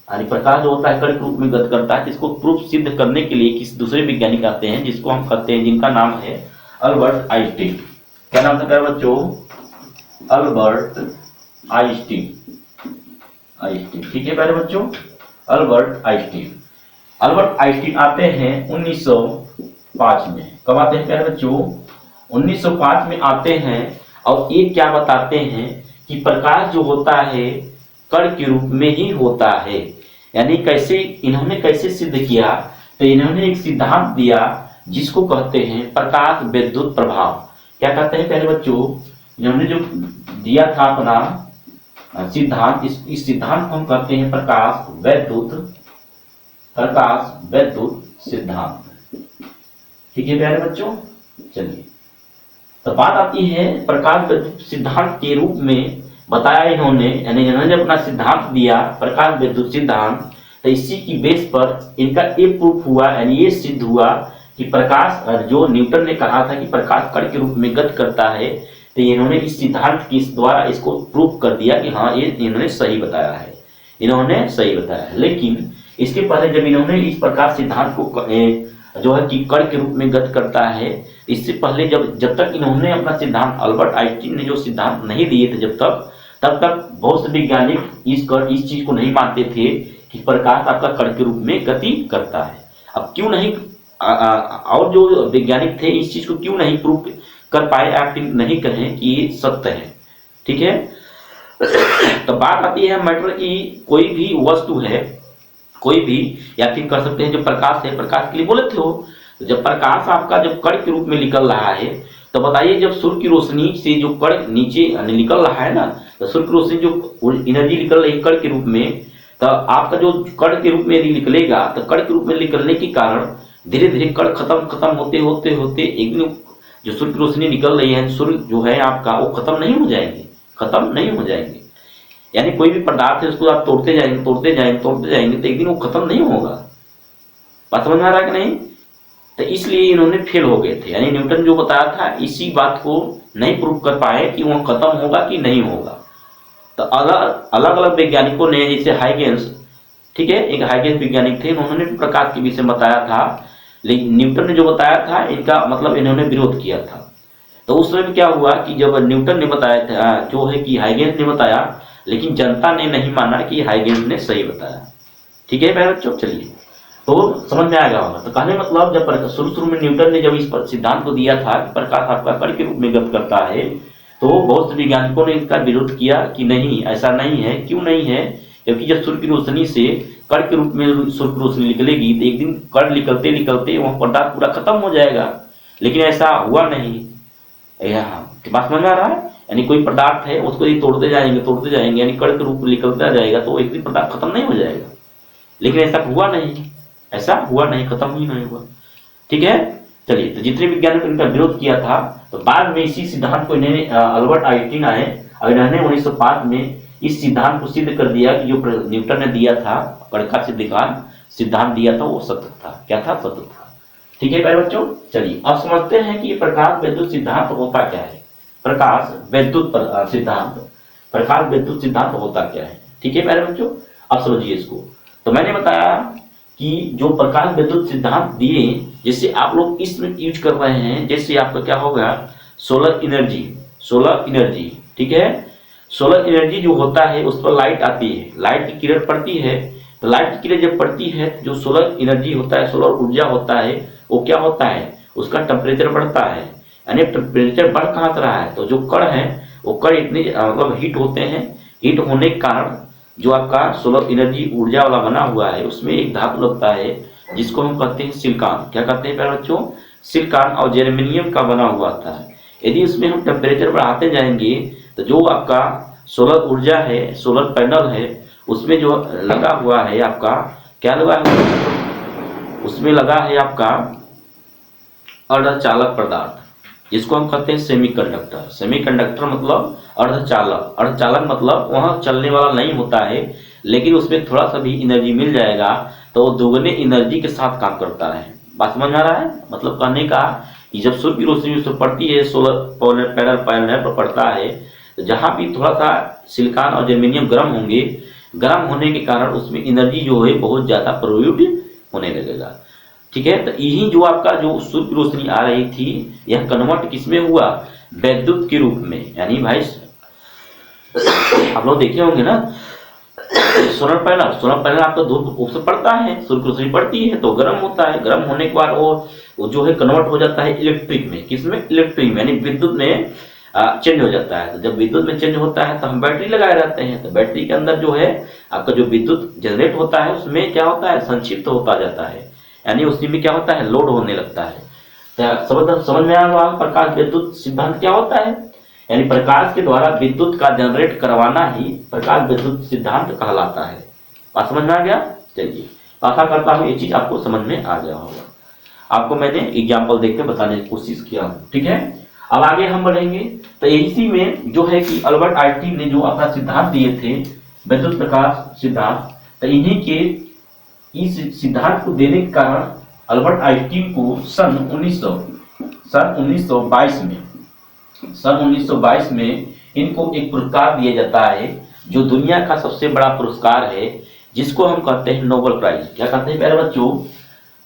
यानी प्रकाश जो होता है कण के रूप में गति करता है, इसको प्रूफ सिद्ध करने के लिए किसी दूसरे वैज्ञानिक आते हैं जिसको हम कहते हैं, जिनका नाम है अल्बर्ट आइंस्टीन। क्या नाम था बच्चों? Albert Einstein. ठीक है प्यारे बच्चों, अल्बर्ट आइंस्टीन आते हैं 1905 में। कब आते हैं प्यारे बच्चों? 1905 में आते हैं। और ये क्या बताते हैं कि प्रकाश जो होता है कण के रूप में ही होता है। यानी कैसे, इन्होंने कैसे सिद्ध किया? तो इन्होंने एक सिद्धांत दिया जिसको कहते हैं प्रकाश विद्युत प्रभाव। क्या कहते हैं प्यारे बच्चों? इन्होंने जो दिया था अपना सिद्धांत, इस सिद्धांत को हम कहते हैं प्रकाश विद्युत सिद्धांत। ठीक है प्यारे बच्चों, चलिए तो बात आती है प्रकाश विद्युत सिद्धांत के रूप में बताया इन्होंने, यानी इन्होंने अपना सिद्धांत दिया प्रकाश विद्युत सिद्धांत। तो इसी की बेस पर इनका ये प्रूफ हुआ, यानी ये सिद्ध हुआ कि प्रकाश जो न्यूटन ने कहा था कि प्रकाश कण के रूप में गति करता है, तो इन्होंने इस सिद्धांत के द्वारा इसको प्रूव कर दिया कि हाँ ये इन्होंने सही बताया है, इन्होंने सही बताया है। लेकिन इसके पहले जब इन्होंने इस प्रकार सिद्धांत को जो है कि कण के रूप में गति करता है, इससे पहले जब तक इन्होंने अपना सिद्धांत, अल्बर्ट आइंस्टीन ने जो सिद्धांत नहीं दिए थे तब तक बहुत से वैज्ञानिक इस चीज को नहीं मानते थे कि प्रकाश आपका कण के रूप में गति करता है। अब क्यों नहीं और जो वैज्ञानिक थे इस चीज को क्यों नहीं प्रूव कर पाए, आप नहीं कहें कि ये सत्य है, ठीक है। तो बात आती है मैटर की कोई भी वस्तु है, कोई भी, या फिर कर सकते हैं जो प्रकाश है, प्रकाश के लिए बोले थे वो, जब प्रकाश आपका जब कण के रूप में निकल रहा है, तो बताइए जब सूर्य की रोशनी से जो कण नीचे निकल रहा है ना, तो सूर्य की रोशनी जो एनर्जी निकल रही है कण के रूप में, तो आपका जो कण के रूप में यदि निकलेगा, तो कण के रूप में निकलने के कारण धीरे धीरे कण खत्म होते होते होते एक दिन जो सूर्य की रोशनी निकल रही है, सूर्य जो है आपका वो खत्म नहीं हो जाएंगे। यानी कोई भी पदार्थ है उसको आप तोड़ते जाएंगे तो एक दिन वो खत्म नहीं होगा। बात समझ में आ रहा है कि नहीं? तो इसलिए इन्होंने फेल हो गए थे। यानी न्यूटन जो बताया था इसी बात को नहीं प्रूव कर पाए कि वह खत्म होगा कि नहीं होगा। तो अलग अलग वैज्ञानिकों ने, जैसे हाइगेंस, ठीक है, एक हाइगेंस वैज्ञानिक थे, उन्होंने प्रकाश के विषय में बताया था, लेकिन न्यूटन ने जो बताया था इनका मतलब इन्होंने विरोध किया था। तो उस समय क्या हुआ कि जब न्यूटन ने बताया था, जो है कि हाइगेंस ने बताया, लेकिन जनता ने नहीं माना कि हाइगेंस ने सही बताया। ठीक है भाई बच्चों, चलिए तो समझ में आ गया होगा। तो कहने मतलब जब शुरू में न्यूटन ने जब इस सिद्धांत को दिया था कि प्रकाश आपका कण के रूप में गति करता है, तो बहुत से वैज्ञानिकों ने इसका विरोध किया कि नहीं, ऐसा नहीं है। क्यों नहीं है? क्योंकि जब सूर्य की रोशनी से कण के रूप में सूर्य की रोशनी निकलेगी तो एक दिन कण निकलते निकलते वह पदार्थ पूरा खत्म हो जाएगा, लेकिन ऐसा हुआ नहीं। बात समझ में आ रहा है? यानी कोई पदार्थ है उसको ये तोड़ते जाएंगे यानी कण के रूप में निकलता जाएगा, तो एक दिन पदार्थ खत्म नहीं हो जाएगा, लेकिन ऐसा हुआ नहीं, खत्म ही नहीं हुआ। ठीक है, चलिए, तो जितने विज्ञानियों ने इनका विरोध किया था, तो बाद में इसी सिद्धांत को इन्हें अल्बर्ट आइंस्टीन आए और इन्होंने 1905 में इस सिद्धांत को सिद्ध कर दिया कि जो न्यूटन ने दिया था, प्रकाश सिद्धांत दिया था, वो सत्य था। क्या था? सत्य था। ठीक है प्यारे बच्चों, चलिए अब समझते हैं कि ये प्रकाश विद्युत सिद्धांत होता क्या है। प्रकाश विद्युत सिद्धांत होता क्या है। ठीक है प्यारे बच्चों, अब समझिए इसको। तो मैंने बताया कि जो प्रकाश विद्युत सिद्धांत दिए, जैसे आप लोग इसमें यूज कर रहे हैं, जैसे आपका क्या होगा, सोलर एनर्जी। ठीक है, सोलर एनर्जी जो होता है उस पर लाइट आती है, लाइट की किरण पड़ती है। तो लाइट की किरण जब पड़ती है, जो सोलर एनर्जी होता है, सोलर ऊर्जा होता है, वो क्या होता है, उसका टेम्परेचर बढ़ता है। यानी टेम्परेचर बढ़ कहाँ से रहा है, तो जो कण है वो कण इतने मतलब हीट होते हैं, हीट होने के कारण जो आपका सोलर एनर्जी ऊर्जा वाला बना हुआ है, उसमें एक धातु लगता है जिसको हम कहते हैं सिलिकॉन। क्या कहते हैं प्यारे बच्चों? सिलिकॉन और जर्मेनियम का बना हुआ था। यदि उसमें हम टेम्परेचर बढ़ाते जाएंगे तो जो आपका सोलर ऊर्जा है, सोलर पैनल है, उसमें जो लगा हुआ है आपका, क्या लगा है, उसमें लगा है आपका अर्धचालक पदार्थ, जिसको हम कहते हैं सेमीकंडक्टर मतलब अर्धचालक मतलब वहाँ चलने वाला नहीं होता है, लेकिन उसमें थोड़ा सा भी एनर्जी मिल जाएगा तो वो दोगुने एनर्जी के साथ काम करता है। बात समझ में आ रहा है? मतलब कहने का कि जब सूर्य की रोशनी उस पर पड़ती है, सोलर पैनल पर पड़ता है, तो जहाँ भी थोड़ा सा सिलिकॉन और जर्मेनियम गर्म होंगे, गर्म होने के कारण उसमें एनर्जी जो है बहुत ज़्यादा प्रोड्यूस होने लगेगा। ठीक है, तो यही जो आपका जो सूर्य की रोशनी आ रही थी, यह कन्वर्ट किसमें हुआ, विद्युत के रूप में। यानी भाई आप लोग देखे होंगे ना, सोलर पैनल आपका धूप से पड़ता है, सूर्य की रोशनी पड़ती है तो गर्म होता है, गर्म होने के बाद वो जो है कन्वर्ट हो जाता है इलेक्ट्रिक में। किसमें? इलेक्ट्रिक में, यानी विद्युत में चेंज हो जाता है। तो जब विद्युत में चेंज होता है तो हम बैटरी लगाए रहते हैं, तो बैटरी के अंदर जो है आपका जो विद्युत जनरेट होता है, उसमें क्या होता है, संक्षिप्त होता जाता है, यानी उसी में क्या होता है, लोड होने लगता है। तो समझ में आ रहा है प्रकाश विद्युत सिद्धांत क्या होता है। यानी प्रकाश के द्वारा विद्युत का जनरेट करवाना ही प्रकाश विद्युत सिद्धांत कहलाता है। बात समझ में आ गया? चलिए, आशा करता हूँ ये चीज आपको समझ में आ गया होगा। आपको मैंने एग्जाम्पल देख के बताने की कोशिश किया हूँ। ठीक है, अब आगे हम बढ़ेंगे। तो इसी में जो है कि अल्बर्ट आइंस्टीन ने जो अपना सिद्धांत दिए थे, विद्युत प्रकाश सिद्धांत, तो इन्हीं के इस सिद्धांत को देने के कारण अल्बर्ट आइंस्टीन को सन 1922 में इनको एक पुरस्कार दिया जाता है, जो दुनिया का सबसे बड़ा पुरस्कार है, जिसको हम कहते हैं नोबेल प्राइज। क्या कहते हैं प्यारे बच्चों?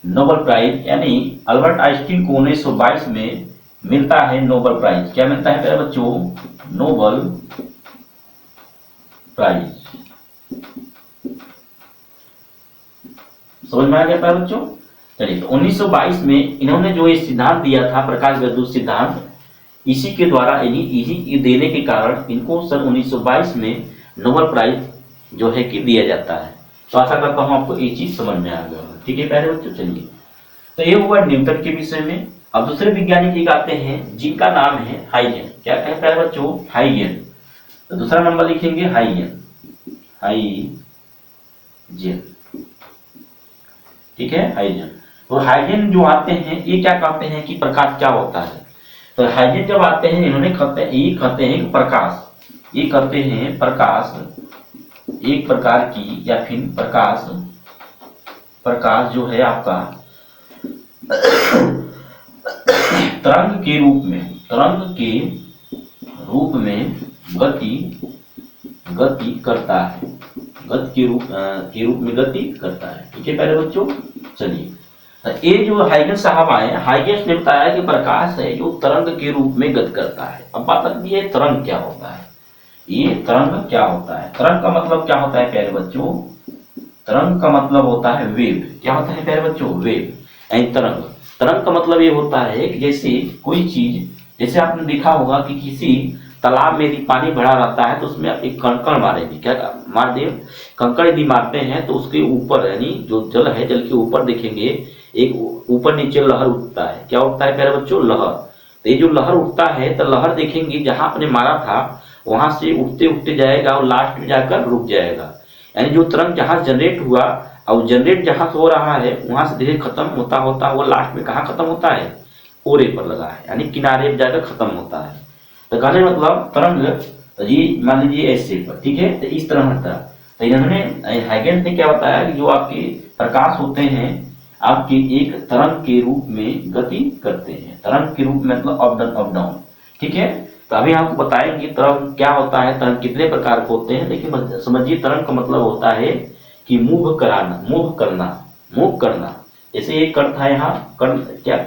Nobel prize. यानी अल्बर्ट आइंस्टीन को 1922 में मिलता है नोबेल प्राइज। क्या मिलता है प्यारे बच्चों? Nobel prize. समझ में आ गया प्यारे बच्चों? चलिए, तो 1922 में इन्होंने जो ये सिद्धांत दिया था, प्रकाश विद्युत सिद्धांत, इसी के द्वारा इसी देने के कारण इनको सन 1922 में नोबेल प्राइज जो है कि दिया जाता है। तो आशा करता हूं आपको ये चीज समझ में आ गया होगा। ठीक है प्यारे बच्चों, चलिए, तो ये हुआ न्यूटन के विषय में। अब दूसरे वैज्ञानिक एक आते हैं जिनका नाम है हाइगन। क्या कहें प्यारे बच्चों? हाइगन। तो दूसरा नंबर लिखेंगे हाइगन। ठीक है, हाइगन। तो हाइगन जो आते हैं, ये क्या कहते हैं कि प्रकाश क्या होता है? तो हाइगन जब आते हैं, इन्होंने कहते हैं कि प्रकाश, ये कहते हैं प्रकाश एक प्रकार की, या फिर प्रकाश जो है आपका तरंग के रूप में गति करता है, के रूप में गति करता है। ठीक है प्यारे बच्चों, चलिए, ये जो हाइगन साहब आए, हाइगन ने बताया कि प्रकाश है जो तरंग के रूप में गति करता है। अब बात आती है तरंग क्या होता है? ये तरंग क्या होता है? तरंग का मतलब क्या होता है प्यारे बच्चों? तरंग का मतलब होता है वेव। क्या होता है प्यारे बच्चों? वेव, यानी तरंग। तरंग का मतलब ये होता है कि जैसे कोई चीज, जैसे आपने देखा होगा कि किसी तालाब में यदि पानी भरा रहता है तो उसमें आप एक कंकड़ मारेंगे। क्या मार दे? कंकड़ यदि मारते हैं तो उसके ऊपर, यानी जो जल है, जल के ऊपर देखेंगे एक ऊपर नीचे लहर उठता है। क्या उठता है प्यारे बच्चों? लहर। तो ये जो लहर उठता है, तो लहर देखेंगे जहां आपने मारा था वहां से उठते उठते जाएगा और लास्ट में जाकर रुक जाएगा। यानी जो तरंग जहां जनरेट हुआ और जनरेट जहां से हो रहा है वहां से धीरे खत्म होता होता वो लास्ट में कहाँ खत्म होता है? ओरे पर लगा है, यानी किनारे पर जाकर खत्म होता है। तो कहने मतलब तरंग, तो ये मान लीजिए ऐसे पर, ठीक है, तो इस तरह होता है। तो इन्होंने हाइगन ने क्या बताया कि जो आपके प्रकाश होते हैं आपके एक तरंग के रूप में गति करते हैं। तरंग के रूप में मतलब अप डाउन। ठीक है, तो अभी आपको बताएंगे तरंग क्या होता है, तरंग कितने प्रकार के होते हैं। लेकिन समझिए, तरंग का मतलब होता है कि मूव करना। जैसे एक कण था यहाँ, कण क्या,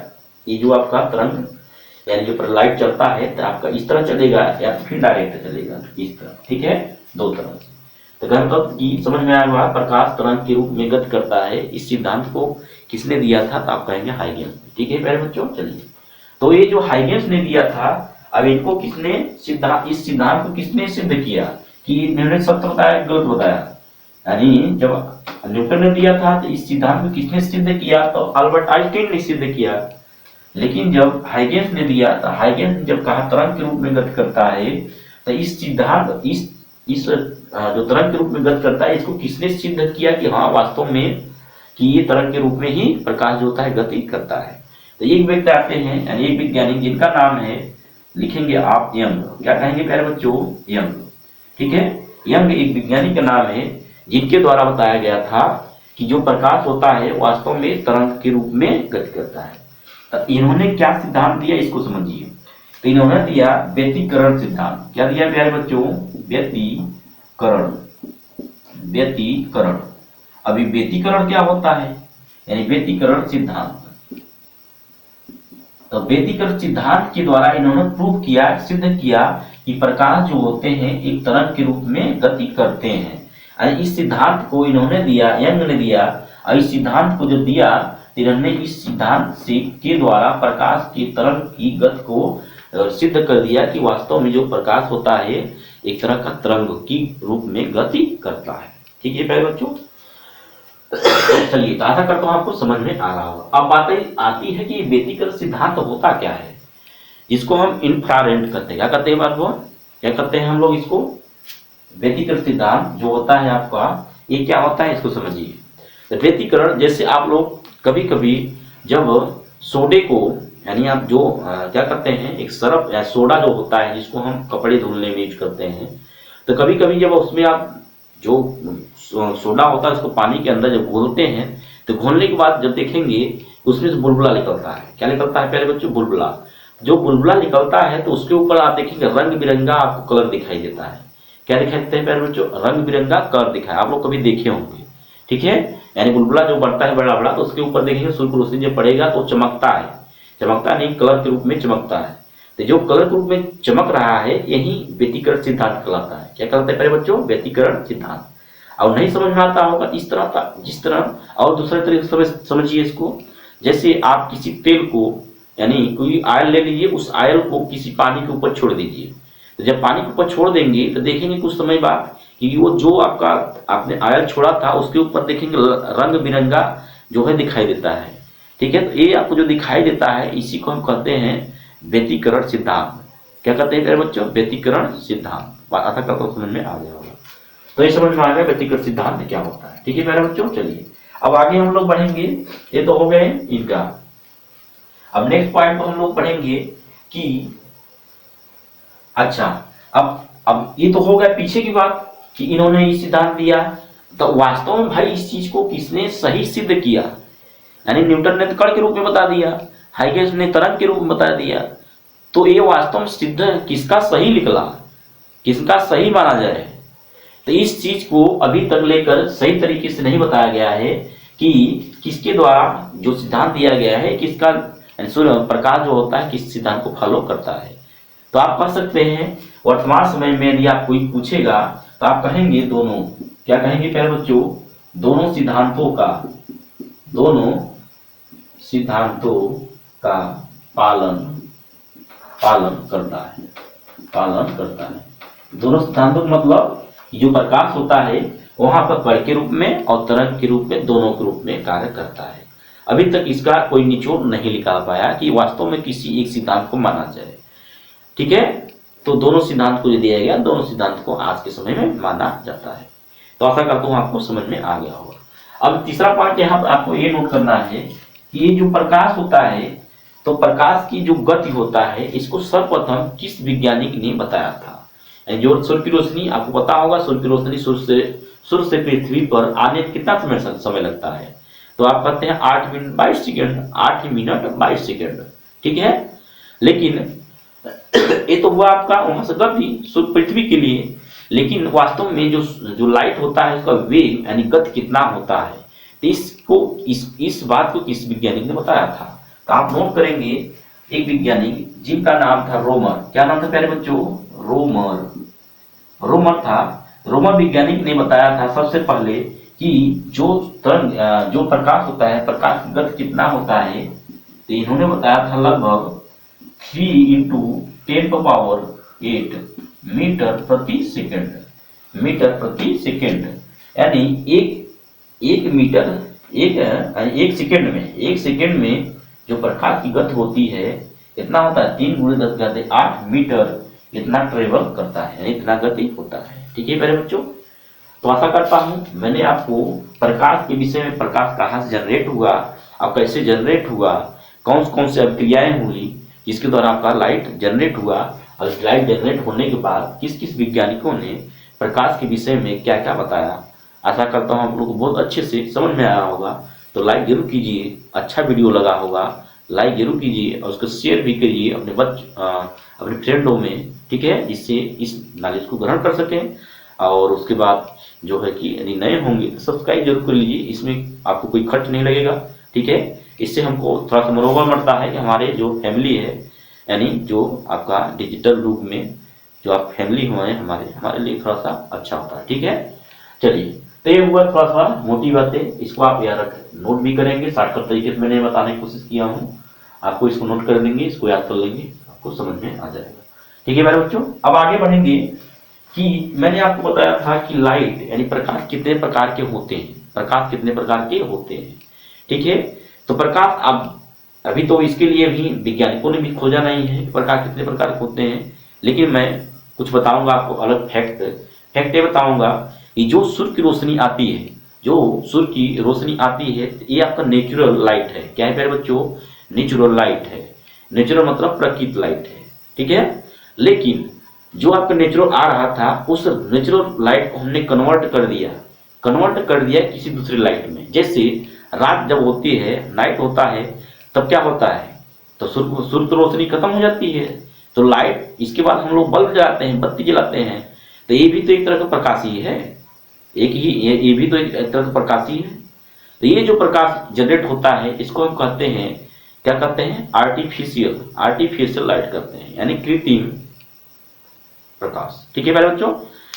ये जो आपका तरंग, यानी जो पर लाइट चलता है तो आपका इस तरह चलेगा या फिर डायरेक्ट चलेगा इस तरह। ठीक है, दो तरह से। तो गणतंत्र की समझ में आया हुआ, प्रकाश तरंग के रूप में गति करता है। इस सिद्धांत को किसने दिया था? तो आप कहेंगे हाइगन। ठीक है प्यारे बच्चों, चलिए, तो ये जो हाइगन ने दिया था, अब इनको किसने इस सिद्धांत को किसने सिद्ध किया? कि इन्होंने सत्य बताया गलत बताया? यानी जब न्यूटन ने दिया था तो इस सिद्धांत को किसने सिद्ध किया? तो अल्बर्ट आइंस्टीन ने सिद्ध किया। लेकिन जब हाइगन ने दिया, तो हाइगन ने जब कहा तरंग के रूप में गति करता है, तो इस सिद्धांत इस जो तरंग के रूप में गति करता है, इसको किसने सिद्ध किया कि हाँ वास्तव में कि ये तरंग के रूप में ही प्रकाश जो होता है गति करता है। तो एक व्यक्ति आते हैं, यानी एक वैज्ञानिक जिनका नाम है, लिखेंगे आप यंग। क्या कहेंगे प्यारे बच्चों? यंग। ठीक है, यंग एक वैज्ञानिक का नाम है जिनके द्वारा बताया गया था कि जो प्रकाश होता है वास्तव में तरंग के रूप में गति करता है। तो इन्होंने क्या सिद्धांत दिया इसको समझिए। तो इन्होंने दिया व्यतिकरण सिद्धांत। क्या दिया प्यारे बच्चों? व्यतिकरण। अभी व्यतिकरण क्या होता है? यानी व्यतिकरण सिद्धांत। तो व्यतिकरण सिद्धांत के द्वारा इन्होंने प्रूव किया, सिद्ध किया कि प्रकाश जो होते हैं एक तरंग के रूप में गति करते हैं। इस सिद्धांत को इन्होंने दिया, यंग ने दिया। और इस सिद्धांत को जो दिया, इन्होंने इस सिद्धांत से के द्वारा प्रकाश की तरंग की गति को सिद्ध कर दिया कि वास्तव में जो प्रकाश होता है एक तरह का तरंग की रूप में गति करता है। ठीक है प्यारे बच्चों, चलिए, तो आशा करता हूं आपको समझ में आ रहा होगा। अब बात आती है कि व्यतिकरण सिद्धांत होता क्या है, जिसको हम इंफ्रारेड करते हैं। क्या करते हैं बात वो, क्या करते हैं हम लोग इसको? व्यतिकरण सिद्धांत जो होता है आपका, ये क्या होता है इसको समझिए। तो व्यतिकरण, जैसे आप लोग कभी कभी जब सोडे को, यानी आप जो क्या करते हैं, एक सरफ या सोडा जो होता है जिसको हम कपड़े धुलने में यूज करते हैं, तो कभी कभी जब उसमें आप जो सोडा होता है उसको पानी के अंदर जब घोलते हैं, तो घोलने के बाद जब देखेंगे उसमें से बुलबुला निकलता है। क्या निकलता है प्यारे बच्चों? बुलबुला। जो बुलबुला निकलता है तो उसके ऊपर आप देखेंगे रंग बिरंगा आपको कलर दिखाई देता है। क्या दिखाई देता है प्यारे बच्चों? रंग बिरंगा कलर दिखाई, आप लोग कभी देखे होंगे, ठीक है। यानी बुलबुला जो बनता है बड़ा बड़ा, तो उसके ऊपर देखेंगे सूर्य की रोशनी जब पड़ेगा तो चमकता है, चमकता नहीं, कलर के रूप में चमकता है। तो जो कलर के रूप में चमक रहा है यही व्यतिकरण सिद्धांत कहलाता है। क्या कहलाता है प्यारे बच्चों? व्यतिकरण सिद्धांत। और नहीं समझ में आता होगा इस तरह का, जिस तरह और दूसरे तरीके से समझिए इसको। जैसे आप किसी तेल को, यानी कोई ऑयल ले लीजिए, उस ऑयल को किसी पानी के ऊपर छोड़ दीजिए। तो जब पानी के ऊपर छोड़ देंगे तो देखेंगे कुछ समय बाद कि वो जो आपका आपने ऑयल छोड़ा था उसके ऊपर देखेंगे रंग बिरंगा जो है दिखाई देता है, ठीक है। तो ये आपको जो दिखाई देता है इसी को हम कहते हैं व्यतिकरण सिद्धांत। क्या कहते हैं प्यारे बच्चों? व्यतिकरण सिद्धांत। आशा करता हूं समझ में आ गया होगा। तो ये समझ में आ गया व्यतिकरण सिद्धांत क्या होता है, ठीक है प्यारे बच्चों। चलिए अब आगे हम लोग बढ़ेंगे। ये तो हो गए इनका। अब नेक्स्ट पॉइंट पर हम लोग पढ़ेंगे कि अच्छा, अब ये तो हो गया पीछे की बात कि इन्होंने ये सिद्धांत दिया, तो वास्तव में भाई इस चीज को किसने सही सिद्ध किया? यानी न्यूटन ने तो कण के रूप में बता दिया, हाइगेंस ने तरंग के रूप में बता दिया, तो ये वास्तव में सिद्ध किसका सही निकला, किसका सही माना जाए? तो इस चीज को अभी तक लेकर सही तरीके से नहीं बताया गया है कि किसके द्वारा जो सिद्धांत दिया गया है, किसका सूर्य प्रकाश जो होता है किस सिद्धांत को फॉलो करता है। तो आप कह सकते हैं वर्तमान समय में यदि आप कोई पूछेगा तो आप कहेंगे दोनों, क्या कहेंगे प्यारे बच्चों? दोनों सिद्धांतों का पालन करता है। दोनों सिद्धांतों का मतलब जो प्रकाश होता है वहां पर कण के रूप में और तरंग के रूप में, दोनों के रूप में कार्य करता है। अभी तक इसका कोई निचोड़ नहीं निकाल पाया कि वास्तव में किसी एक सिद्धांत को माना जाए, ठीक है। तो दोनों सिद्धांत को जो दिया गया, दोनों सिद्धांत को आज के समय में माना जाता है। तो आशा करता हूं आपको समझ में आ गया होगा। अब तीसरा पॉइंट यहाँ पर आपको ये नोट करना है कि ये जो प्रकाश होता है, तो प्रकाश की जो गति होता है इसको सर्वप्रथम किस वैज्ञानिक ने बताया था? जो सूर्य की रोशनी, आपको पता होगा सूर्य की रोशनी सूर्य से पृथ्वी पर आने कितना समय लगता है? तो आप कहते हैं 8 मिनट 22 सेकेंड, 8 मिनट 22 सेकेंड, ठीक है। लेकिन ये तो हुआ आपका वहां से गति सूर्य पृथ्वी के लिए, लेकिन वास्तव में जो लाइट होता है उसका वेग यानी गति कितना होता है? तो इस बात को किस वैज्ञानिक ने बताया था? तो आप नोट करेंगे एक वैज्ञानिक जिनका नाम था रोमर। क्या नाम था प्यारे बच्चों? रोमर था। रोमर वैज्ञानिक ने बताया था सबसे पहले कि जो प्रकाश होता है, प्रकाश की गति कितना होता है? तो इन्होंने बताया था लगभग 3 × 10⁸ मीटर प्रति सेकेंड। यानी एक सेकेंड में जो प्रकाश की गति होती है इतना होता है 3 × 10⁸ मीटर, इतना ट्रेवल करता है, यानी इतना गति होता है, ठीक है मेरे बच्चों। तो आशा करता हूं मैंने आपको प्रकाश के विषय में, प्रकाश कहाँ से जनरेट हुआ और कैसे जनरेट हुआ, कौन से अभिक्रियाएं हुई जिसके द्वारा आपका लाइट जनरेट हुआ, और इस लाइट जनरेट होने के बाद किस किस वैज्ञानिकों ने प्रकाश के विषय में क्या क्या बताया। आशा करता हूँ आप लोग को बहुत अच्छे से समझ में आया होगा। तो लाइक जरूर कीजिए, अच्छा वीडियो लगा होगा लाइक जरूर कीजिए और उसको शेयर भी करिए अपने फ्रेंडों में, ठीक है, जिससे इस नॉलेज को ग्रहण कर सकें। और उसके बाद जो है कि यदि नए होंगे तो सब्सक्राइब जरूर कर लीजिए, इसमें आपको कोई खर्च नहीं लगेगा, ठीक है। इससे हमको थोड़ा सा मनोबल बढ़ता है कि हमारे जो फैमिली है, यानी जो आपका डिजिटल रूप में जो आप फैमिली हुए हैं हमारे लिए थोड़ा सा अच्छा होता है, ठीक है। चलिए, तो ये हुआ थोड़ा सा मोटी बातें, इसको आप याद नोट भी करेंगे। शॉर्टकट तरीके से मैंने बताने की कोशिश किया हूँ, आपको इसको नोट कर लेंगे, इसको याद कर लेंगे, आपको समझ में आ जाएगा, ठीक है मेरे बच्चों। अब आगे बढ़ेंगे कि मैंने आपको बताया था कि लाइट यानी प्रकाश कितने प्रकार के होते हैं, ठीक है। तो प्रकाश अब अभी तो इसके लिए भी वैज्ञानिकों ने भी खोजा नहीं है कि प्रकाश कितने प्रकार के होते हैं, लेकिन मैं कुछ बताऊंगा आपको अलग फैक्ट ये बताऊंगा कि जो सूर्य की रोशनी आती है, ये आपका नेचुरल लाइट है। क्या है प्यारे बच्चों? नेचुरल लाइट है। नेचुरल मतलब प्राकृतिक लाइट है, ठीक है। लेकिन जो आपका नेचुरल आ रहा था उस नेचुरल लाइट को हमने कन्वर्ट कर दिया किसी दूसरी लाइट में। जैसे रात जब होती है, नाइट होता है, तब क्या होता है, तो सूर्य की रोशनी खत्म हो जाती है, तो लाइट, इसके बाद हम लोग बल्ब जलाते हैं, बत्ती जलाते हैं, तो ये भी तो एक तरह का प्रकाश ही है, एक ही ये भी तो एक तरह का प्रकाश ही है। तो ये जो प्रकाश जनरेट होता है इसको हम कहते हैं, क्या कहते हैं, आर्टिफिशियल लाइट कहते हैं, यानी कृत्रिम प्रकाश। ठीक है मेरे बच्चों,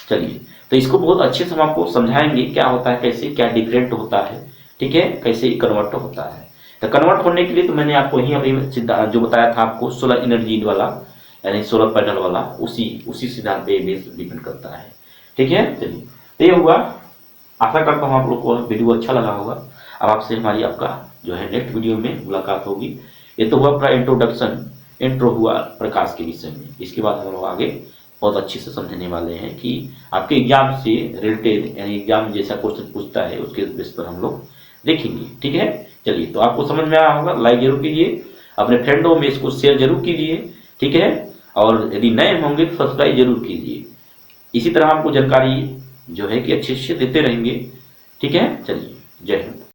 चलिए तो इसको बहुत अच्छे से हम आपको समझाएंगे क्या होता है, कैसे क्या डिफरेंट होता है, ठीक है, कैसे कन्वर्ट होता है। तो कन्वर्ट होने के लिए तो मैंने आपको ही अभी जो बताया था आपको, सोलर एनर्जी वाला, यानी सोलर पैनल वाला, उसी सिद्धांत पे डिपेंड करता है। ठीक है, चलिए तो ये हुआ। आशा करता हूँ आप लोग को वीडियो अच्छा लगा होगा। अब आपसे हमारी आपका जो है नेक्स्ट वीडियो में मुलाकात होगी। ये तो हुआ पूरा इंट्रो हुआ प्रकाश के विषय में। इसके बाद हम लोग आगे बहुत अच्छे से समझने वाले हैं कि आपके एग्जाम से रिलेटेड, यानी एग्जाम जैसा क्वेश्चन पूछता है उसके बेस पर हम लोग देखेंगे। ठीक है, चलिए तो आपको समझ में आया होगा, लाइक जरूर कीजिए, अपने फ्रेंडों में इसको शेयर जरूर कीजिए। ठीक है, और यदि नए होंगे तो सब्सक्राइब जरूर कीजिए। इसी तरह आपको जानकारी जो है कि अच्छे से देते रहेंगे। ठीक है, चलिए, जय हिंद।